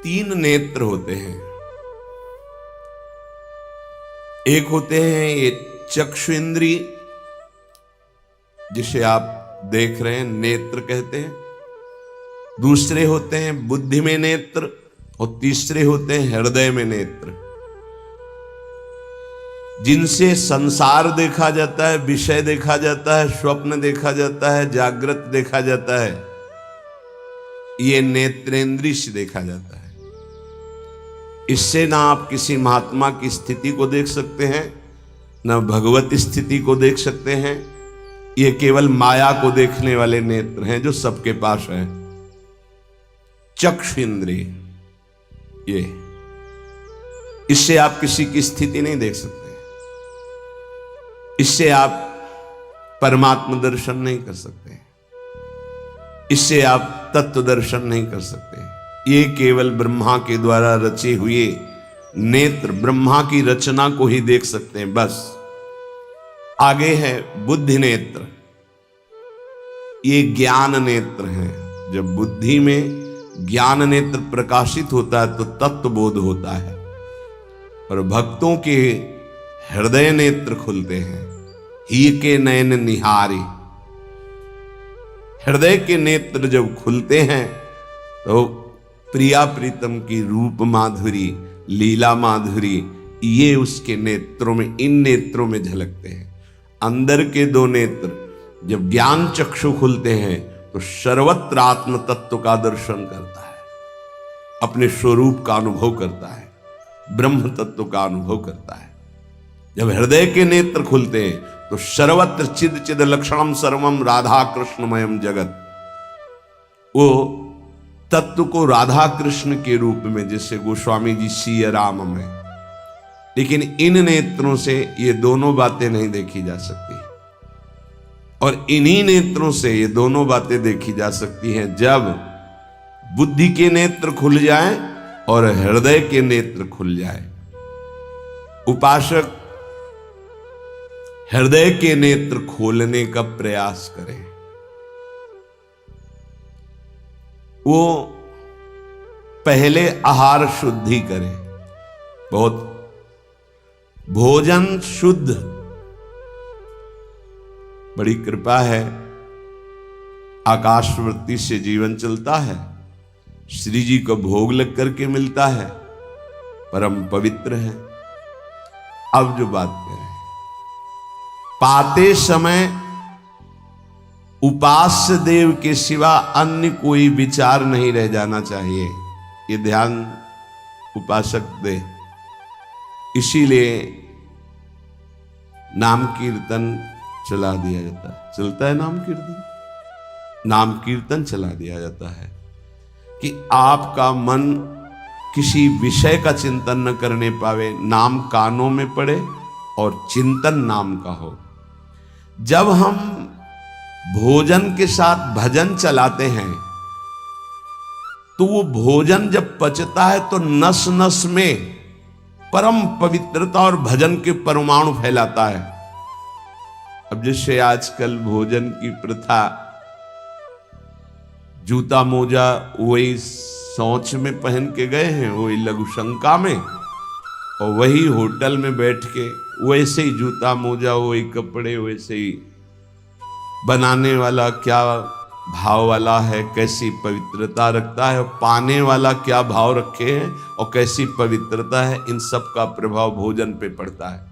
तीन नेत्र होते हैं। एक होते हैं ये चक्षु इंद्रिय, जिसे आप देख रहे हैं, नेत्र कहते हैं। दूसरे होते हैं बुद्धि में नेत्र, और तीसरे होते हैं हृदय में नेत्र, जिनसे संसार देखा जाता है, विषय देखा जाता है, स्वप्न देखा जाता है, जागृत देखा जाता है। ये नेत्रेंद्रिय से देखा जाता है। इससे ना आप किसी महात्मा की स्थिति को देख सकते हैं, ना भगवत स्थिति को देख सकते हैं। ये केवल माया को देखने वाले नेत्र हैं जो सबके पास हैं। चक्षु इंद्रिय, ये इससे आप किसी की स्थिति नहीं देख सकते, इससे आप परमात्मा दर्शन नहीं कर सकते, इससे आप तत्व दर्शन नहीं कर सकते। ये केवल ब्रह्मा के द्वारा रचे हुए नेत्र, ब्रह्मा की रचना को ही देख सकते हैं, बस। आगे है बुद्धि नेत्र। ये ज्ञान नेत्र हैं। जब बुद्धि में ज्ञान नेत्र प्रकाशित होता है तो तत्व बोध होता है, और भक्तों के हृदय नेत्र खुलते हैं। ही के नयन निहारे, हृदय के नेत्र जब खुलते हैं तो प्रिया प्रीतम की रूप माधुरी, लीला माधुरी, ये उसके नेत्रों में, इन नेत्रों में झलकते हैं। अंदर के दो नेत्र जब ज्ञान चक्षु खुलते हैं तो सर्वत्र आत्म तत्व का दर्शन करता है, अपने स्वरूप का अनुभव करता है, ब्रह्म तत्व का अनुभव करता है। जब हृदय के नेत्र खुलते हैं तो सर्वत्र चिद चिद लक्षणम सर्वम राधा कृष्णमयम जगत, वो तत्व को राधा कृष्ण के रूप में, जैसे गोस्वामी जी सिया राम में। लेकिन इन नेत्रों से ये दोनों बातें नहीं देखी जा सकती, और इन्हीं नेत्रों से ये दोनों बातें देखी जा सकती हैं जब बुद्धि के नेत्र खुल जाएं और हृदय के नेत्र खुल जाए। उपासक हृदय के नेत्र खोलने का प्रयास करें। वो पहले आहार शुद्धि करें, बहुत भोजन शुद्ध। बड़ी कृपा है, आकाशवृत्ति से जीवन चलता है, श्री जी को भोग लग करके मिलता है, परम पवित्र है। अब जो बात करें, पाते समय उपास्य देव के सिवा अन्य कोई विचार नहीं रह जाना चाहिए। ये ध्यान उपासक दे। इसीलिए नाम कीर्तन चला दिया जाता है। चलता है नाम कीर्तन, नाम कीर्तन चला दिया जाता है कि आपका मन किसी विषय का चिंतन न करने पावे, नाम कानों में पड़े और चिंतन नाम का हो। जब हम भोजन के साथ भजन चलाते हैं तो वो भोजन जब पचता है तो नस नस में परम पवित्रता और भजन के परमाणु फैलाता है। अब जैसे आजकल भोजन की प्रथा, जूता मोजा वही सोच में पहन के गए हैं, वही लघु शंका में, और वही होटल में बैठ के वैसे ही जूता मोजा, वही कपड़े, वैसे ही बनाने वाला क्या भाव वाला है, कैसी पवित्रता रखता है, पाने वाला क्या भाव रखे हैं और कैसी पवित्रता है, इन सब का प्रभाव भोजन पे पड़ता है।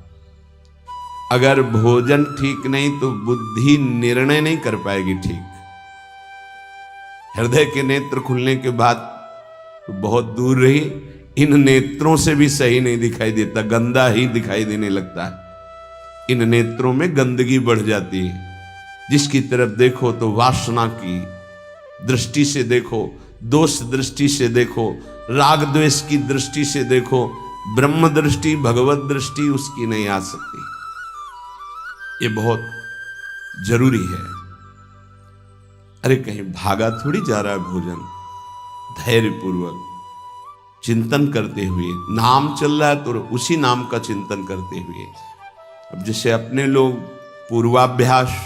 अगर भोजन ठीक नहीं तो बुद्धि निर्णय नहीं कर पाएगी ठीक। हृदय के नेत्र खुलने के बाद तो बहुत दूर रही, इन नेत्रों से भी सही नहीं दिखाई देता, गंदा ही दिखाई देने लगता है। इन नेत्रों में गंदगी बढ़ जाती है। जिसकी तरफ देखो तो वासना की दृष्टि से देखो, दोष दृष्टि से देखो, राग द्वेष की दृष्टि से देखो, ब्रह्म दृष्टि, भगवत दृष्टि उसकी नहीं आ सकती। ये बहुत जरूरी है। अरे कहीं भागा थोड़ी जा रहा है भोजन, धैर्य पूर्वक चिंतन करते हुए, नाम चल रहा है तो उसी नाम का चिंतन करते हुए। अब जैसे अपने लोग पूर्वाभ्यास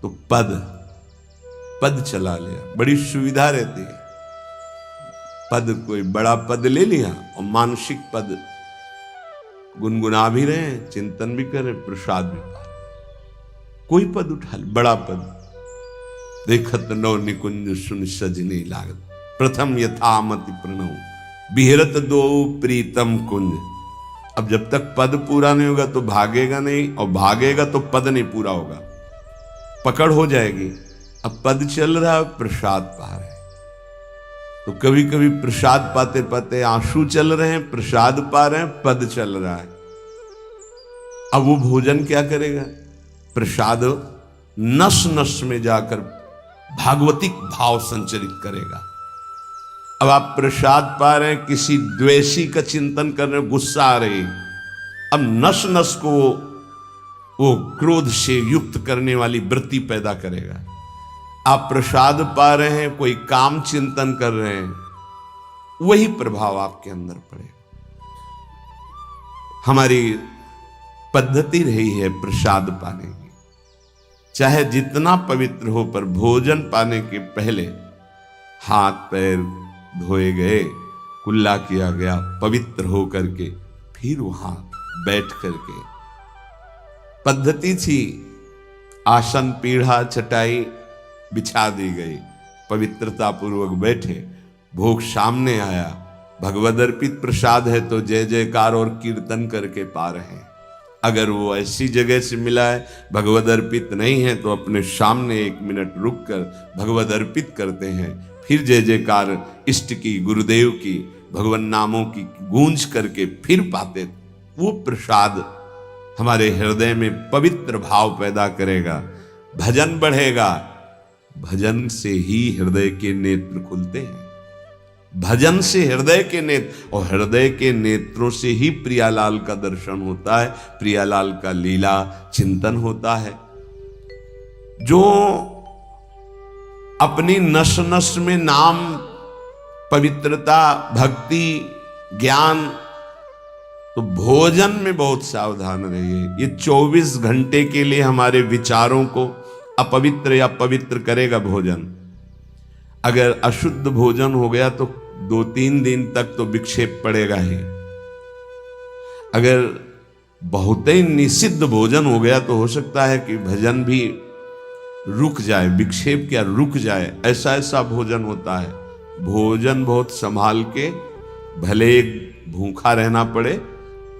तो पद चला लिया, बड़ी सुविधा रहती है। पद कोई बड़ा पद ले लिया और मानसिक पद गुनगुना भी रहे हैं, चिंतन भी कर रहे, प्रसाद भी पा रहे। कोई पद उठा बड़ा पद, देखत नौ निकुंज सुन सजनी लागत, प्रथम यथामति प्रणव बिहरत दो प्रीतम कुंज। अब जब तक पद पूरा नहीं होगा तो भागेगा नहीं, और भागेगा तो पद नहीं पूरा होगा, पकड़ हो जाएगी। अब पद चल रहा है, प्रसाद पा रहे हैं, तो कभी कभी प्रसाद पाते पाते आंसू चल रहे हैं, प्रसाद पा रहे हैं, पद चल रहा है। अब वो भोजन क्या करेगा? प्रसाद नस नस में जाकर भागवतिक भाव संचरित करेगा। अब आप प्रसाद पा रहे हैं, किसी द्वेषी का चिंतन कर रहे हैं, गुस्सा आ रही, अब नस नस को वो क्रोध से युक्त करने वाली वृत्ति पैदा करेगा। आप प्रसाद पा रहे हैं, कोई काम चिंतन कर रहे हैं, वही प्रभाव आपके अंदर पड़ेगा। हमारी पद्धति रही है प्रसाद पाने की, चाहे जितना पवित्र हो, पर भोजन पाने के पहले हाथ पैर धोए गए, कुल्ला किया गया, पवित्र हो करके फिर वहां बैठ करके पद्धति थी, आसन पीढ़ा चटाई बिछा दी गई, पवित्रता पूर्वक बैठे, भोग सामने आया, भगवद अर्पित प्रसाद है तो जय जयकार और कीर्तन करके पा रहे हैं। अगर वो ऐसी जगह से मिला है, भगवद अर्पित नहीं है, तो अपने सामने 1 मिनट रुक कर भगवद अर्पित करते हैं, फिर जय जयकार इष्ट की, गुरुदेव की, भगवान नामों की गूंज करके फिर पाते। वो प्रसाद हमारे हृदय में पवित्र भाव पैदा करेगा, भजन बढ़ेगा। भजन से ही हृदय के नेत्र खुलते हैं, भजन से हृदय के नेत्र, और हृदय के नेत्रों से ही प्रियालाल का दर्शन होता है, प्रियालाल का लीला चिंतन होता है। जो अपनी नस नस में नाम, पवित्रता, भक्ति, ज्ञान, तो भोजन में बहुत सावधान रहिए। ये 24 घंटे के लिए हमारे विचारों को अपवित्र या पवित्र करेगा भोजन। अगर अशुद्ध भोजन हो गया तो 2-3 दिन तक तो विक्षेप पड़ेगा ही। अगर बहुत ही निषिद्ध भोजन हो गया तो हो सकता है कि भजन भी रुक जाए, विक्षेप क्या रुक जाए, ऐसा ऐसा भोजन होता है। भोजन बहुत संभाल के, भले भूखा रहना पड़े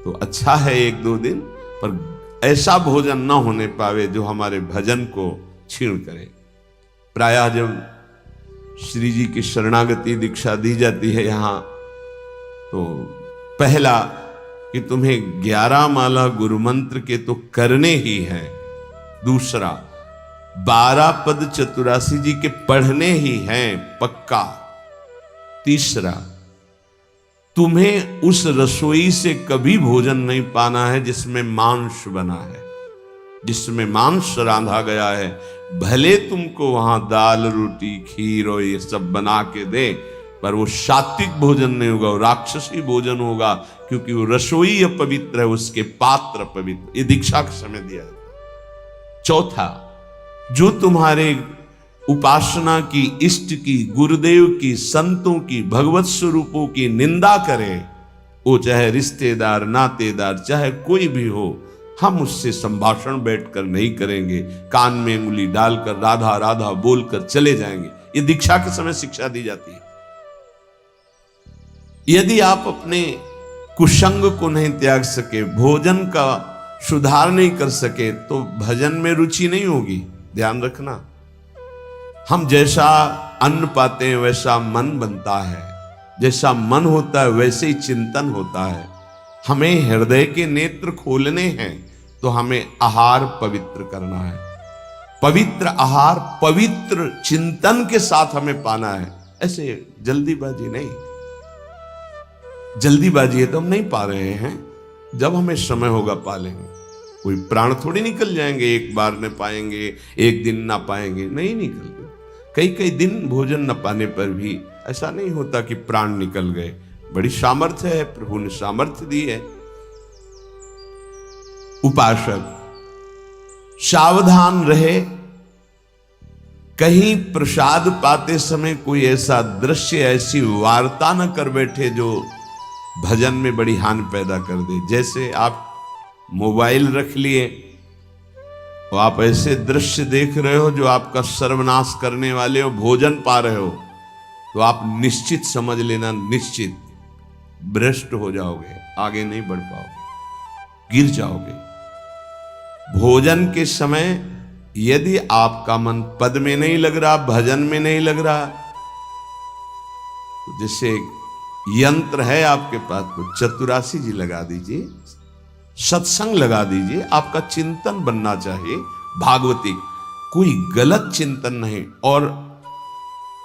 तो अच्छा है 1-2 दिन, पर ऐसा भोजन ना होने पावे जो हमारे भजन को छीण करे। प्रायः जब श्री जी की शरणागति दीक्षा दी जाती है यहाँ, तो पहला कि तुम्हें 11 माला गुरु मंत्र के तो करने ही हैं, दूसरा 12 पद चतुरासी जी के पढ़ने ही हैं पक्का, तीसरा तुम्हें उस रसोई से कभी भोजन नहीं पाना है जिसमें मांस बना है, जिसमें मांस रांधा गया है। भले तुमको वहां दाल रोटी खीर और ये सब बना के दे, पर वो सात्विक भोजन नहीं होगा, वो राक्षसी भोजन होगा, क्योंकि वो रसोई अपवित्र है, उसके पात्र पवित्र। ये दीक्षा के समय दिया जाता। चौथा, जो तुम्हारे उपासना की, इष्ट की, गुरुदेव की, संतों की, भगवत स्वरूपों की निंदा करे, वो चाहे रिश्तेदार, नातेदार, चाहे कोई भी हो, हम उससे संभाषण बैठकर नहीं करेंगे, कान में उंगली डालकर राधा राधा बोलकर चले जाएंगे। ये दीक्षा के समय शिक्षा दी जाती है। यदि आप अपने कुसंग को नहीं त्याग सके, भोजन का सुधार नहीं कर सके, तो भजन में रुचि नहीं होगी। ध्यान रखना, हम जैसा अन्न पाते हैं वैसा मन बनता है, जैसा मन होता है वैसे ही चिंतन होता है। हमें हृदय के नेत्र खोलने हैं तो हमें आहार पवित्र करना है, पवित्र आहार पवित्र चिंतन के साथ हमें पाना है। ऐसे जल्दीबाजी नहीं, जल्दीबाजी है तो हम नहीं पा रहे हैं, जब हमें समय होगा पा लेंगे। कोई प्राण थोड़ी निकल जाएंगे, एक बार न पाएंगे, एक दिन ना पाएंगे, नहीं निकल गए। कई कई दिन भोजन न पाने पर भी ऐसा नहीं होता कि प्राण निकल गए। बड़ी सामर्थ्य है, प्रभु ने सामर्थ्य दी है। उपासक सावधान रहे, कहीं प्रसाद पाते समय कोई ऐसा दृश्य, ऐसी वार्ता न कर बैठे जो भजन में बड़ी हानि पैदा कर दे। जैसे आप मोबाइल रख लिए तो आप ऐसे दृश्य देख रहे हो जो आपका सर्वनाश करने वाले हो, भोजन पा रहे हो, तो आप निश्चित समझ लेना, निश्चित भ्रष्ट हो जाओगे, आगे नहीं बढ़ पाओगे, गिर जाओगे। भोजन के समय यदि आपका मन पद में नहीं लग रहा, भजन में नहीं लग रहा, तो जैसे यंत्र है आपके पास, तो चतुरासी जी लगा दीजिए, सत्संग लगा दीजिए। आपका चिंतन बनना चाहिए भागवती, कोई गलत चिंतन नहीं। और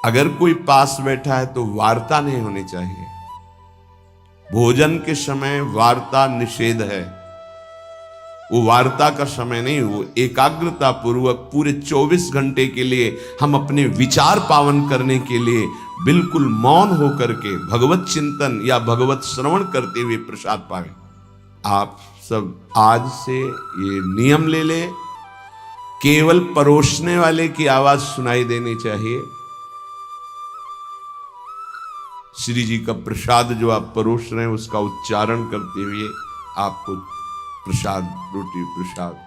अगर कोई पास बैठा है तो वार्ता नहीं होनी चाहिए। भोजन के समय वार्ता निषेध है, वो वार्ता का समय नहीं, वो एकाग्रता पूर्वक पूरे 24 घंटे के लिए हम अपने विचार पावन करने के लिए बिल्कुल मौन होकर के भगवत चिंतन या भगवत श्रवण करते हुए प्रसाद पाएं। आप सब आज से ये नियम ले ले, केवल परोसने वाले की आवाज सुनाई देनी चाहिए। श्री जी का प्रसाद जो आप परोस रहे हैं उसका उच्चारण करते हुए आपको प्रसाद, रोटी प्रसाद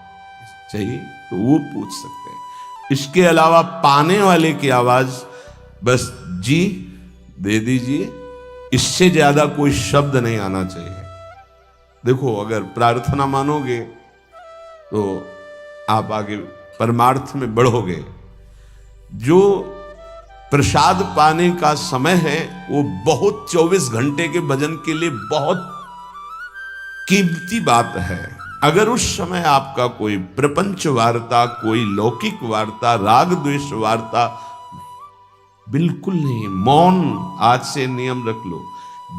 चाहिए तो वो पूछ सकते हैं। इसके अलावा पाने वाले की आवाज बस जी दे दीजिए, इससे ज्यादा कोई शब्द नहीं आना चाहिए। देखो, अगर प्रार्थना मानोगे तो आप आगे परमार्थ में बढ़ोगे। जो प्रसाद पाने का समय है वो बहुत 24 घंटे के भजन के लिए बहुत कीमती बात है। अगर उस समय आपका कोई प्रपंच वार्ता, कोई लौकिक वार्ता, राग द्वेष वार्ता, बिल्कुल नहीं, मौन आज से नियम रख लो।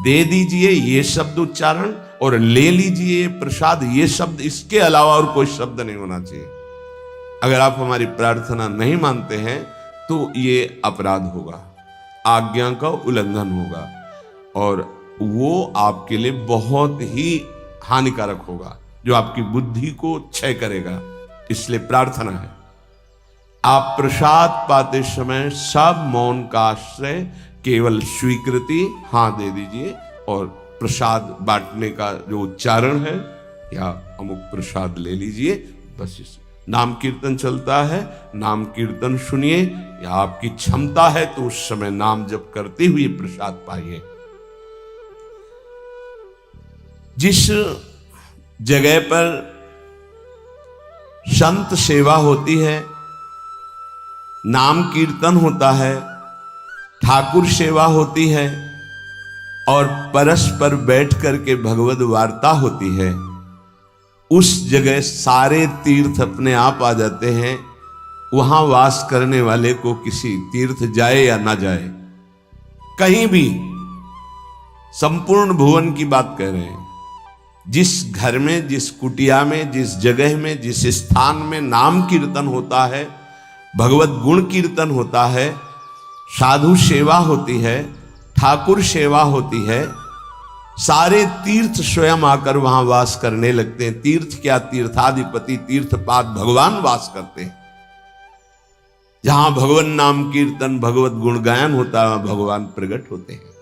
दे दीजिए ये शब्द उच्चारण और ले लीजिए प्रसाद ये शब्द, इसके अलावा और कोई शब्द नहीं होना चाहिए। अगर आप हमारी प्रार्थना नहीं मानते हैं तो ये अपराध होगा, आज्ञा का उल्लंघन होगा और वो आपके लिए बहुत ही हानिकारक होगा, जो आपकी बुद्धि को क्षय करेगा। इसलिए प्रार्थना है, आप प्रसाद पाते समय सब मौन का आश्रय, केवल स्वीकृति हां दे दीजिए और प्रसाद बांटने का जो उच्चारण है या अमुक प्रसाद ले लीजिए। बस इस नाम कीर्तन चलता है, नाम कीर्तन सुनिए, या आपकी क्षमता है तो उस समय नाम जप करते हुए प्रसाद पाइए। जिस जगह पर संत सेवा होती है, नाम कीर्तन होता है, ठाकुर सेवा होती है और परस्पर बैठ करके भगवद वार्ता होती है, उस जगह सारे तीर्थ अपने आप आ जाते हैं। वहां वास करने वाले को किसी तीर्थ जाए या ना जाए, कहीं भी, संपूर्ण भुवन की बात कह रहे हैं, जिस घर में, जिस कुटिया में, जिस जगह में, जिस स्थान में नाम कीर्तन होता है, भगवत गुण कीर्तन होता है, साधु सेवा होती है, ठाकुर सेवा होती है, सारे तीर्थ स्वयं आकर वहां वास करने लगते हैं। तीर्थ क्या, तीर्थाधिपति तीर्थपाद भगवान वास करते हैं। जहां भगवान नाम कीर्तन, भगवत गुण गायन होता है, भगवान प्रकट होते हैं।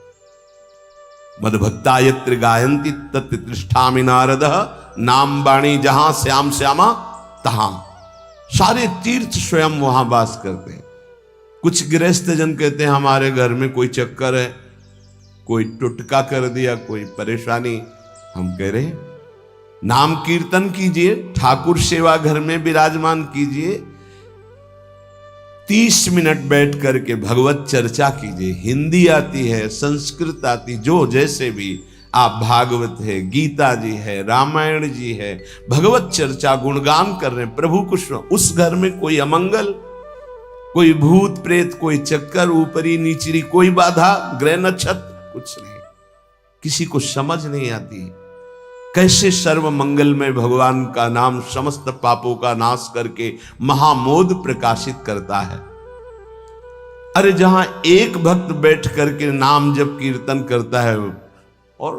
मदभक्ता यत्र गायन्ति तत्र तिष्ठामि नारदः, नाम वाणी जहां श्याम श्यामा तहां। सारे तीर्थ स्वयं वहां वास करते हैं। कुछ गृहस्थ जन कहते हैं हमारे घर में कोई चक्कर है, कोई टुटका कर दिया, कोई परेशानी। हम कह रहे हैं नाम कीर्तन कीजिए, ठाकुर सेवा घर में विराजमान कीजिए, 30 मिनट बैठ करके भगवत चर्चा कीजिए। हिंदी आती है, संस्कृत आती, जो जैसे भी आप, भागवत है, गीता जी है, रामायण जी है, भगवत चर्चा गुणगान कर रहे हैं, प्रभु कुछ, उस घर में कोई अमंगल, कोई भूत प्रेत, कोई चक्कर, ऊपरी नीचरी कोई बाधा, ग्रह नक्षत्र कुछ नहीं, किसी को समझ नहीं आती कैसे सर्व मंगलमय भगवान का नाम समस्त पापों का नाश करके महामोद प्रकाशित करता है। अरे जहां एक भक्त बैठ करके नाम जप कीर्तन करता है और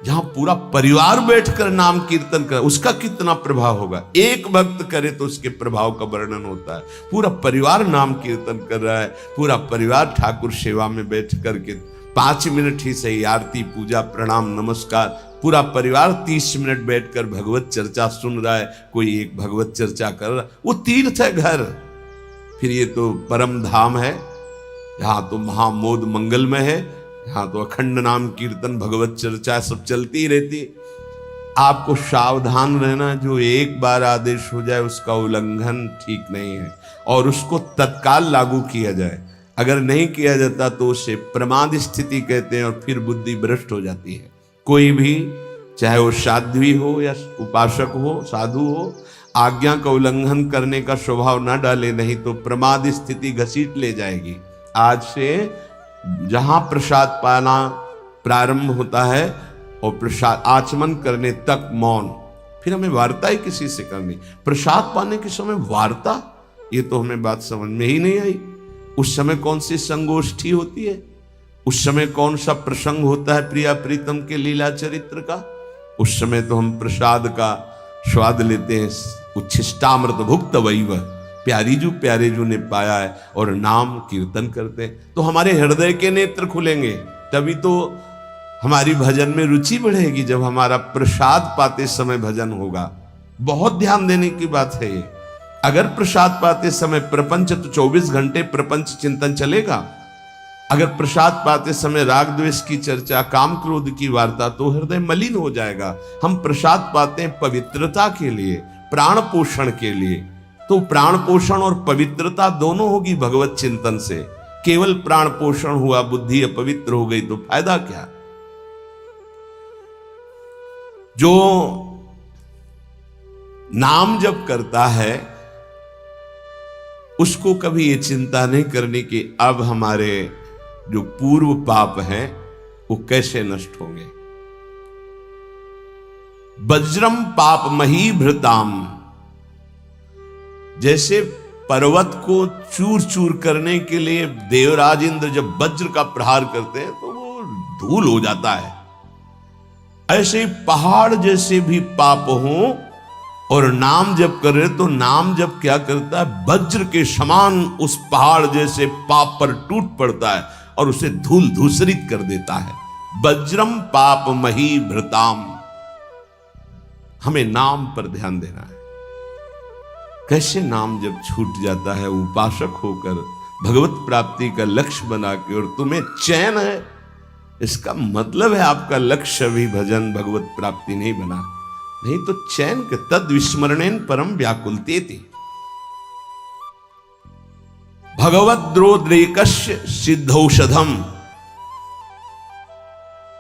जहां पूरा परिवार बैठकर नाम कीर्तन कर, उसका कितना प्रभाव होगा। एक भक्त करे तो उसके प्रभाव का वर्णन होता है। पूरा परिवार नाम कीर्तन कर रहा है, पूरा परिवार ठाकुर सेवा में बैठ करके 5 मिनट ही सही, आरती पूजा प्रणाम नमस्कार, पूरा परिवार 30 मिनट बैठकर भगवत चर्चा सुन रहा है, कोई एक भगवत चर्चा कर रहा है, वो तीर्थ है घर। फिर ये तो परम धाम है, यहाँ तो महामोद मंगलमय है, यहाँ तो अखंड नाम कीर्तन भगवत चर्चा सब चलती ही रहती। आपको सावधान रहना, जो एक बार आदेश हो जाए उसका उल्लंघन ठीक नहीं है, और उसको तत्काल लागू किया जाए। अगर नहीं किया जाता तो उसे प्रमाद स्थिति कहते हैं, और फिर बुद्धि भ्रष्ट हो जाती है। कोई भी, चाहे वो साध्वी हो या उपासक हो, साधु हो, आज्ञा का उल्लंघन करने का स्वभाव न डाले, नहीं तो प्रमाद स्थिति घसीट ले जाएगी। आज से जहां प्रसाद पाना प्रारंभ होता है और प्रसाद आचमन करने तक मौन, फिर हमें वार्ता ही किसी से करनी। प्रसाद पाने के समय वार्ता, ये तो हमें बात समझ में ही नहीं आई। उस समय कौन सी संगोष्ठी होती है, उस समय कौन सा प्रसंग होता है प्रिया प्रीतम के लीला चरित्र का। उस समय तो हम प्रसाद का स्वाद लेते हैं, उच्छिष्टामृत भुक्त वैव, प्यारे जू ने पाया है, और नाम कीर्तन करते हैं। तो हमारे हृदय के नेत्र खुलेंगे, तभी तो हमारी भजन में रुचि बढ़ेगी, जब हमारा प्रसाद पाते समय भजन होगा। बहुत ध्यान देने की बात है ये। अगर प्रसाद पाते समय प्रपंच, तो 24 घंटे प्रपंच चिंतन चलेगा। अगर प्रसाद पाते समय राग द्वेष की चर्चा, काम क्रोध की वार्ता, तो हृदय मलिन हो जाएगा। हम प्रसाद पाते हैं पवित्रता के लिए, प्राण पोषण के लिए, तो प्राण पोषण और पवित्रता दोनों होगी भगवत चिंतन से। केवल प्राण पोषण हुआ, बुद्धि अपवित्र हो गई, तो फायदा क्या। जो नाम जप करता है उसको कभी ये चिंता नहीं करनी कि अब हमारे जो पूर्व पाप हैं वो कैसे नष्ट होंगे। वज्रम पाप मही भृताम, जैसे पर्वत को चूर चूर करने के लिए देवराज इंद्र जब वज्र का प्रहार करते हैं तो वो धूल हो जाता है, ऐसे ही पहाड़ जैसे भी पाप हों और नाम जप कर रहे तो नाम जप क्या करता है, वज्र के समान उस पहाड़ जैसे पाप पर टूट पड़ता है और उसे धूल धूसरित कर देता है। वज्रम पाप मही भृताम, हमें नाम पर ध्यान देना है। कैसे नाम जब छूट जाता है उपासक होकर भगवत प्राप्ति का लक्ष्य बना के, और तुम्हें चैन है, इसका मतलब है आपका लक्ष्य भी भजन भगवत प्राप्ति नहीं बना, नहीं तो चैन के तद विस्मरणेन परम व्याकुलते थे। भगवद्रोद्रेकस्य सिद्धौषधम,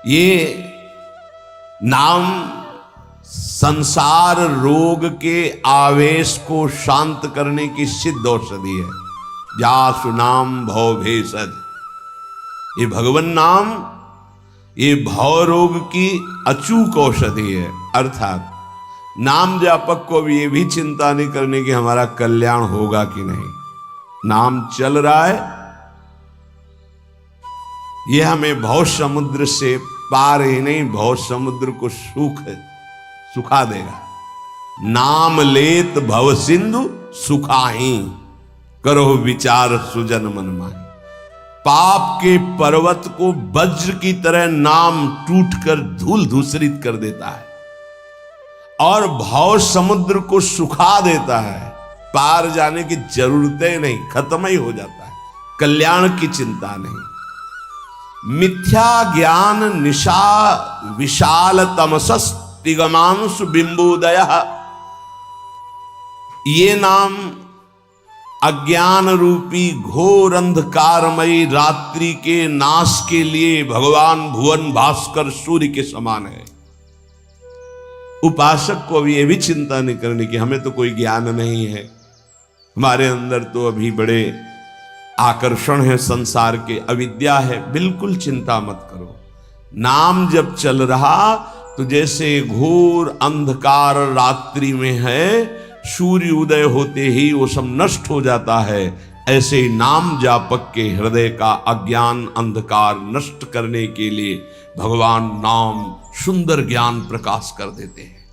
ये नाम संसार रोग के आवेश को शांत करने की सिद्ध औषधि है। जासु नाम भव भेषज, ये भगवान नाम ये भव रोग की अचूक औषधि है। अर्थात नाम जापक को भी ये भी चिंता नहीं करने की हमारा कल्याण होगा कि नहीं, नाम चल रहा है, ये हमें भव समुद्र से पार ही नहीं, भव समुद्र को सुखा देगा। नाम लेत भव सिंधु सुखाही, करो विचार सुजन मन माही। पाप के पर्वत को वज्र की तरह नाम टूटकर धूल धूसरित कर देता है और भव समुद्र को सुखा देता है। पार जाने की जरूरतें नहीं, खत्म ही हो जाता है, कल्याण की चिंता नहीं। मिथ्या ज्ञान निशा विशाल तमसस् तिगमांशु बिंबोदय, ये नाम अज्ञान रूपी घोर अंधकारमयी रात्रि के नाश के लिए भगवान भुवन भास्कर सूर्य के समान है। उपासक को अभी ये भी चिंता नहीं करनी कि हमें तो कोई ज्ञान नहीं है, हमारे अंदर तो अभी बड़े आकर्षण है संसार के, अविद्या है। बिल्कुल चिंता मत करो। नाम जब चल रहा तो जैसे घोर अंधकार रात्रि में है, सूर्य उदय होते ही वो सब नष्ट हो जाता है, ऐसे नाम जापक के हृदय का अज्ञान अंधकार नष्ट करने के लिए भगवान नाम सुंदर ज्ञान प्रकाश कर देते हैं।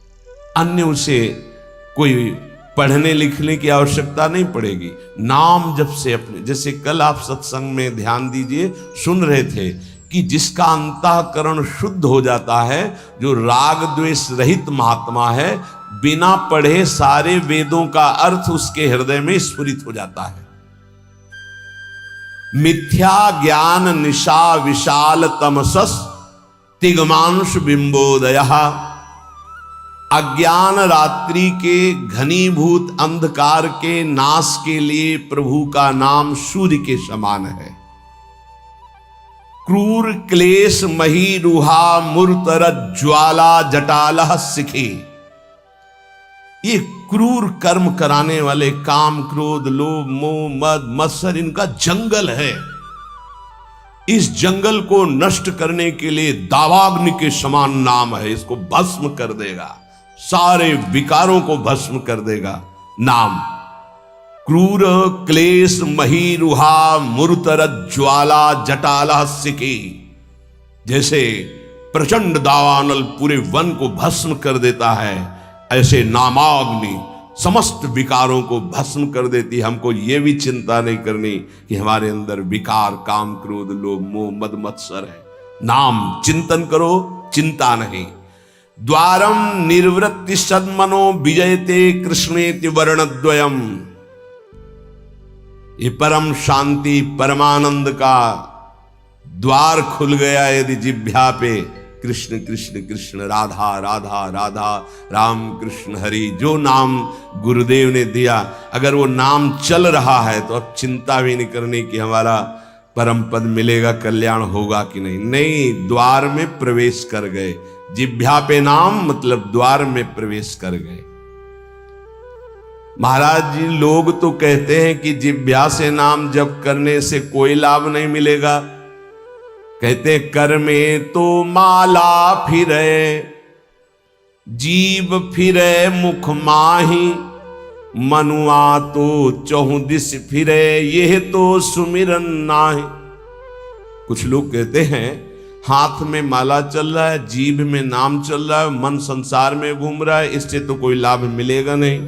अन्य उसे कोई पढ़ने लिखने की आवश्यकता नहीं पड़ेगी। नाम जब से अपने, जैसे कल आप सत्संग में ध्यान दीजिए सुन रहे थे कि जिसका अंतःकरण शुद्ध हो जाता है, जो राग द्वेष रहित महात्मा है, बिना पढ़े सारे वेदों का अर्थ उसके हृदय में स्फुरित हो जाता है। मिथ्या ज्ञान निशा विशाल तमसस तिग्मांश बिंबोदयः। अज्ञान रात्रि के घनीभूत अंधकार के नाश के लिए प्रभु का नाम सूर्य के समान है। क्रूर क्लेश मही रुहा मूर्तर ज्वाला जटालह सिखे। ये क्रूर कर्म कराने वाले काम क्रोध लोभ मोह मद मत्सर, इनका जंगल है। इस जंगल को नष्ट करने के लिए दावाग्नि के समान नाम है। इसको भस्म कर देगा, सारे विकारों को भस्म कर देगा नाम। क्रूर क्लेश मही रुहा मूर्तर ज्वाला जटाला सिकी। जैसे प्रचंड दावानल पूरे वन को भस्म कर देता है, ऐसे नामाग्नि समस्त विकारों को भस्म कर देती। हमको ये भी चिंता नहीं करनी कि हमारे अंदर विकार काम क्रोध लोभ मोह मद मत्सर है। नाम चिंतन करो, चिंता नहीं। द्वारम निर्वृत्ति सद्मनो विजयते कृष्णेति वर्णद्वयम। ये परम शांति परमानंद का द्वार खुल गया यदि जिह्वा पे कृष्ण कृष्ण कृष्ण राधा राधा राधा राम कृष्ण हरि, जो नाम गुरुदेव ने दिया, अगर वो नाम चल रहा है तो अब चिंता भी नहीं करनी कि हमारा परम पद मिलेगा, कल्याण होगा कि नहीं। नहीं, द्वार में प्रवेश कर गए। जिह्वा पे नाम मतलब द्वार में प्रवेश कर गए। महाराज जी, लोग तो कहते हैं कि जिह्वा से नाम जप करने से कोई लाभ नहीं मिलेगा। कहते कर में तो माला फिरे, जीव फिरे मुख माही, मनुआ तो चहु दिस फिरे, यह तो सुमिरन नाही। कुछ लोग कहते हैं हाथ में माला चल रहा है, जीभ में नाम चल रहा है, मन संसार में घूम रहा है, इससे तो कोई लाभ मिलेगा नहीं।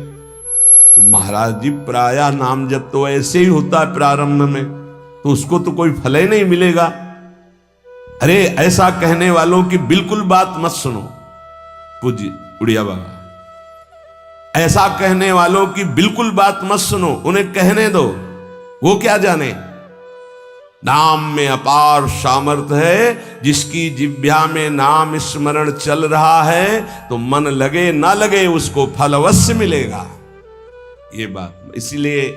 तो महाराज जी, प्रायः नाम जब तो ऐसे ही होता है प्रारंभ में, तो उसको तो कोई फल ही नहीं मिलेगा। अरे ऐसा कहने वालों की बिल्कुल बात मत सुनो। पूज्य उड़िया बाबा, ऐसा कहने वालों की बिल्कुल बात मत सुनो, उन्हें कहने दो। वो क्या जाने, नाम में अपार सामर्थ्य है। जिसकी जिह्वा में नाम स्मरण चल रहा है तो मन लगे ना लगे उसको फल अवश्य मिलेगा। ये बात, इसीलिए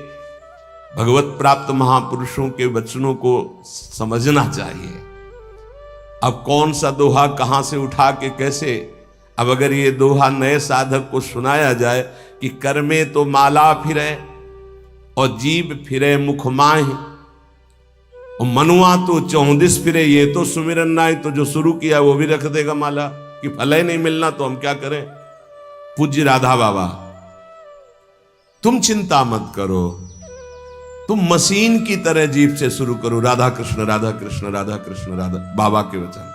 भगवत प्राप्त महापुरुषों के वचनों को समझना चाहिए। अब कौन सा दोहा कहां से उठा के कैसे, अब अगर ये दोहा नए साधक को सुनाया जाए कि कर में तो माला फिरे और जीभ फिरे मुख माही और मनुआ तो चौदिस फिरे, ये तो सुमिरन नाई, तो जो शुरू किया वो भी रख देगा माला कि फल ही नहीं मिलना तो हम क्या करें। पूज्य राधा बाबा, तुम चिंता मत करो, तुम मशीन की तरह जीभ से शुरू करो राधा कृष्ण राधा कृष्ण राधा कृष्ण राधा, बाबा के वचन,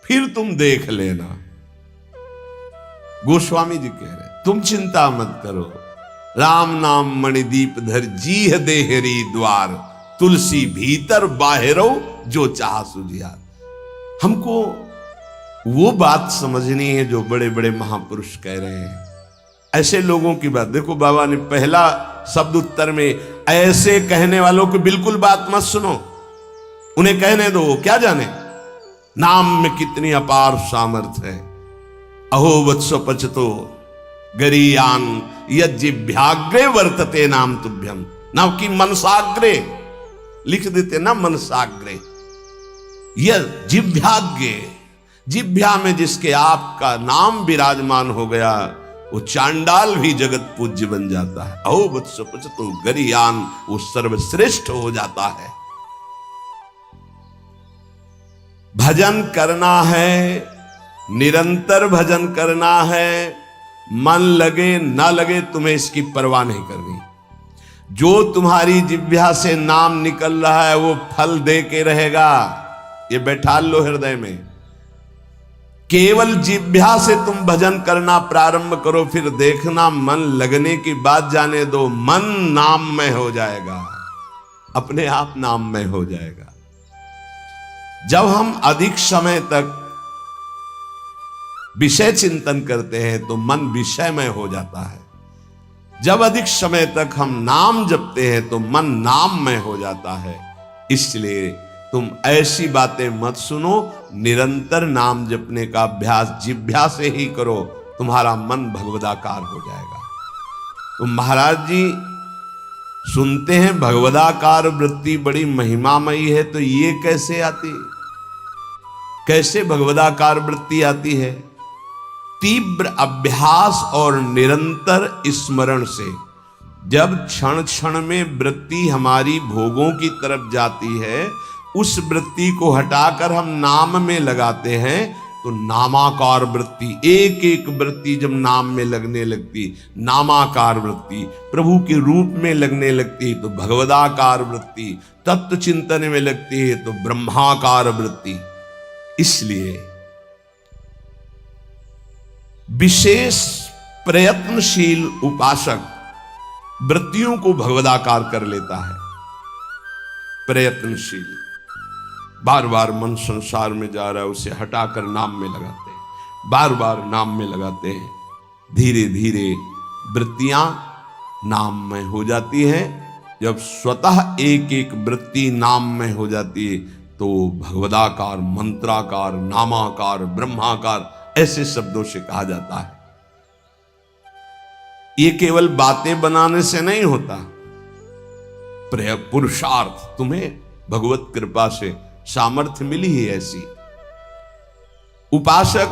फिर तुम देख लेना। गोस्वामी जी कह रहे तुम चिंता मत करो। राम नाम मणिदीप धर जीह देहरी द्वार, तुलसी भीतर बाहरो जो चाह सुझिया। हमको वो बात समझनी है जो बड़े बड़े महापुरुष कह रहे हैं। ऐसे लोगों की बात देखो, बाबा ने पहला शब्द उत्तर में ऐसे कहने वालों की बिल्कुल बात मत सुनो, उन्हें कहने दो, क्या जाने नाम में कितनी अपार सामर्थ्य है। अहो वत्सो पचतो गरीयान यज्जिभ्याग्रे वर्तते नाम तुभ्यम, ना कि मनसाग्रे लिख देते ना, मनसाग्रे यह जिभ्याग्रे, जिभ्या में जिसके आपका नाम विराजमान हो गया वो चांडाल भी जगत पूज्य बन जाता है। अहो वत्सो पचतो गरीयान, वो सर्वश्रेष्ठ हो जाता है। भजन करना है, निरंतर भजन करना है, मन लगे ना लगे तुम्हें इसकी परवाह नहीं करनी। जो तुम्हारी जिह्वा से नाम निकल रहा है वो फल दे के रहेगा, ये बैठा लो हृदय में। केवल जिह्वा से तुम भजन करना प्रारंभ करो, फिर देखना मन लगने की बात जाने दो, मन नाममय हो जाएगा, अपने आप नाममय हो जाएगा। जब हम अधिक समय तक विषय चिंतन करते हैं तो मन विषयमय हो जाता है। जब अधिक समय तक हम नाम जपते हैं तो मन नाममय हो जाता है। इसलिए तुम ऐसी बातें मत सुनो, निरंतर नाम जपने का अभ्यास जिह्वा से ही करो, तुम्हारा मन भगवदाकार हो जाएगा। तो महाराज जी सुनते हैं भगवदाकार वृत्ति बड़ी महिमामयी है, तो ये कैसे आती, कैसे भगवदाकार वृत्ति आती है? तीव्र अभ्यास और निरंतर स्मरण से। जब क्षण क्षण में वृत्ति हमारी भोगों की तरफ जाती है, उस वृत्ति को हटाकर हम नाम में लगाते हैं तो नामाकार वृत्ति, एक एक वृत्ति जब नाम में लगने लगती, नामाकार वृत्ति प्रभु के रूप में लगने लगती तो भगवदाकार वृत्ति, तत्व चिंतन में लगती है तो ब्रह्माकार वृत्ति। इसलिए विशेष प्रयत्नशील उपासक वृत्तियों को भगवदाकार कर लेता है। प्रयत्नशील, बार बार मन संसार में जा रहा है, उसे हटाकर नाम में लगाते हैं, बार बार नाम में लगाते हैं, धीरे धीरे वृत्तियां नाम में हो जाती हैं। जब स्वतः एक एक वृत्ति नाम में हो जाती है तो भगवदाकार, मंत्राकार, नामाकार, ब्रह्माकार ऐसे शब्दों से कहा जाता है। ये केवल बातें बनाने से नहीं होता, पुरुषार्थ, तुम्हें भगवत कृपा से सामर्थ्य मिली है ऐसी। उपासक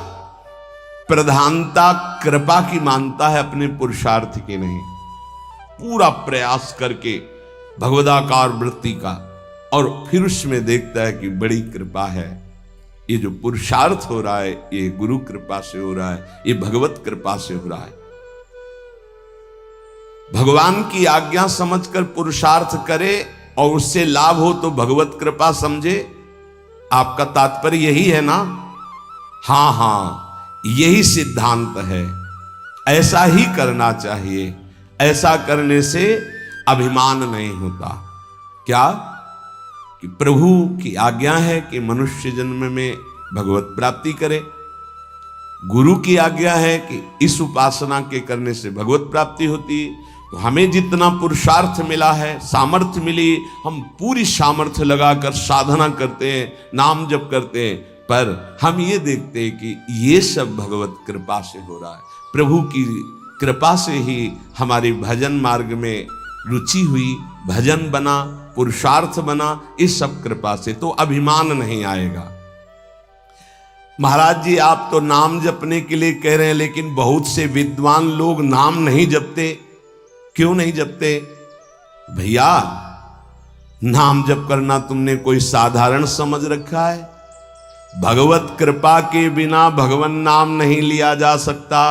प्रधानता कृपा की मानता है, अपने पुरुषार्थ की नहीं। पूरा प्रयास करके भगवदाकार वृत्ति का, और फिर उसमें देखता है कि बड़ी कृपा है। ये जो पुरुषार्थ हो रहा है ये गुरु कृपा से हो रहा है, ये भगवत कृपा से हो रहा है। भगवान की आज्ञा समझकर पुरुषार्थ करे और उससे लाभ हो तो भगवत कृपा समझे। आपका तात्पर्य यही है ना? हाँ हाँ, यही सिद्धांत है। ऐसा ही करना चाहिए। ऐसा करने से अभिमान नहीं होता। क्या कि प्रभु की आज्ञा है कि मनुष्य जन्म में भगवत प्राप्ति करे, गुरु की आज्ञा है कि इस उपासना के करने से भगवत प्राप्ति होती। तो हमें जितना पुरुषार्थ मिला है, सामर्थ्य मिली, हम पूरी सामर्थ्य लगाकर साधना करते हैं, नाम जप करते हैं, पर हम ये देखते हैं कि ये सब भगवत कृपा से हो रहा है। प्रभु की कृपा से ही हमारे भजन मार्ग में रुचि हुई, भजन बना, पुरुषार्थ बना, इस सब कृपा से। तो अभिमान नहीं आएगा। महाराज जी आप तो नाम जपने के लिए कह रहे हैं, लेकिन बहुत से विद्वान लोग नाम नहीं जपते। क्यों नहीं जपते? भैया नाम जप करना तुमने कोई साधारण समझ रखा है? भगवत कृपा के बिना भगवान नाम नहीं लिया जा सकता।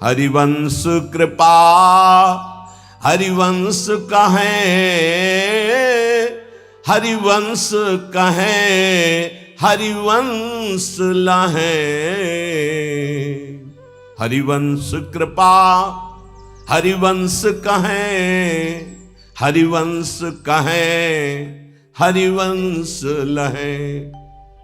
हरिवंश कृपा, हरिवंश कहें, हरिवंश कहें, हरिवंश लहें। हरिवंश कृपा, हरिवंश कहें, हरिवंश कहें, हरिवंश लहें।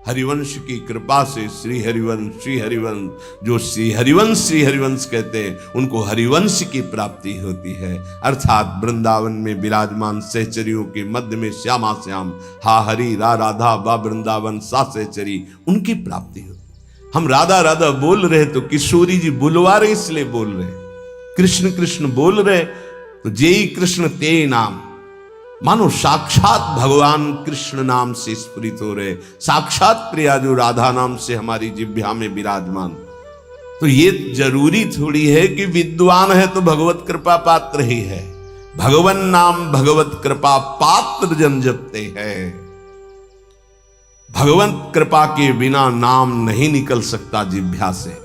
हरिवंश की कृपा से श्री हरिवंश, श्री हरिवंश, जो श्री हरिवंश कहते हैं उनको हरिवंश की प्राप्ति होती है। अर्थात वृंदावन में विराजमान सहचरियों के मध्य में श्यामा श्याम, हा हरि रा राधा बा वृंदावन सा सहचरी, उनकी प्राप्ति होती। हम राधा राधा बोल रहे तो किशोरी जी बुलवा रहे, इसलिए बोल रहे। कृष्ण कृष्ण बोल रहे तो जेई कृष्ण ते नाम, मानो साक्षात भगवान कृष्ण नाम से स्फुरित हो रहे, साक्षात प्रिया जो राधा नाम से हमारी जिह्वा में विराजमान। तो ये जरूरी थोड़ी है कि विद्वान है तो भगवत कृपा पात्र ही है। भगवन नाम भगवत कृपा पात्र जन जपते हैं। भगवत कृपा के बिना नाम नहीं निकल सकता जिह्वा से।